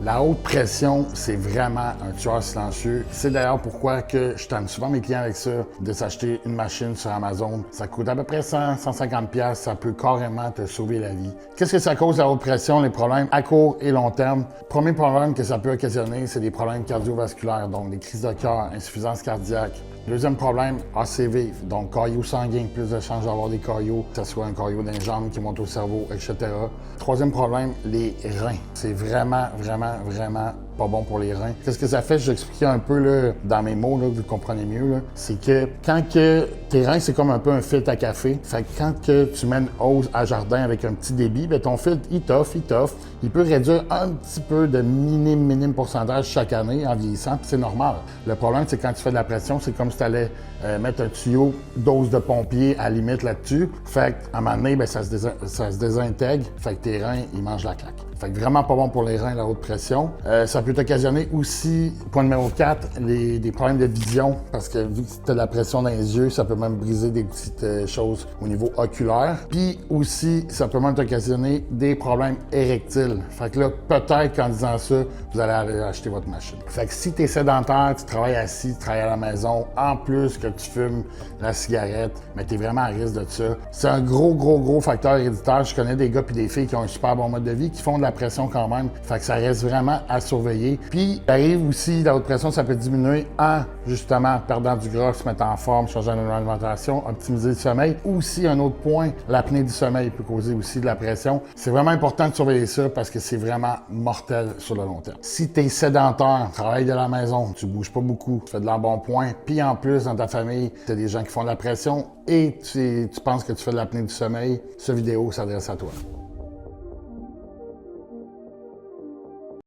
La haute pression, c'est vraiment un tueur silencieux. C'est d'ailleurs pourquoi que je tente souvent mes clients avec ça, de s'acheter une machine sur Amazon. Ça coûte à peu près 100-150$, ça peut carrément te sauver la vie. Qu'est-ce que ça cause la haute pression? Les problèmes à court et long terme. Premier problème que ça peut occasionner, c'est des problèmes cardiovasculaires, donc des crises de cœur, insuffisance cardiaque. Deuxième problème, ACV, donc caillots sanguins, plus de chances d'avoir des caillots, que ce soit un caillot d'un jambe qui monte au cerveau, etc. Troisième problème, les reins. C'est vraiment pas bon pour les reins. Qu'est-ce que ça fait? Je vais expliquer un peu là, dans mes mots, là, que vous comprenez mieux. C'est que quand que tes reins, c'est comme un peu un filtre à café. Fait que quand que tu mets une hausse à jardin avec un petit débit, bien, ton filtre, il t'offre. Il peut réduire un petit peu de minime pourcentage chaque année en vieillissant, puis c'est normal. Le problème, c'est quand tu fais de la pression, c'est comme si tu allais mettre un tuyau dose de pompier à la limite là-dessus. Fait qu'à un moment donné, bien, ça se désintègre. Fait que tes reins, ils mangent la claque. Fait que vraiment pas bon pour les reins, la haute pression. Ça peut occasionner aussi, point numéro 4, des problèmes de vision, parce que vu que tu as de la pression dans les yeux, ça peut même briser des petites choses au niveau oculaire. Puis aussi, ça peut même occasionner des problèmes érectiles. Fait que là, peut-être qu'en disant ça, vous allez aller acheter votre machine. Fait que si tu es sédentaire, tu travailles assis, tu travailles à la maison, en plus que tu fumes la cigarette, mais tu es vraiment à risque de ça. C'est un gros facteur héréditaire. Je connais des gars puis des filles qui ont un super bon mode de vie, qui font de la pression quand même. Fait que ça reste vraiment à surveiller. Puis, il arrive aussi, la haute pression, ça peut diminuer en, justement, perdant du gras, se mettre en forme, changer l'alimentation, optimiser le sommeil. Aussi, un autre point, l'apnée du sommeil peut causer aussi de la pression. C'est vraiment important de surveiller ça parce que c'est vraiment mortel sur le long terme. Si tu es sédentaire, travailles de la maison, tu bouges pas beaucoup, tu fais de l'embonpoint, puis en plus, dans ta famille, tu as des gens qui font de la pression et tu penses que tu fais de l'apnée du sommeil, cette vidéo s'adresse à toi.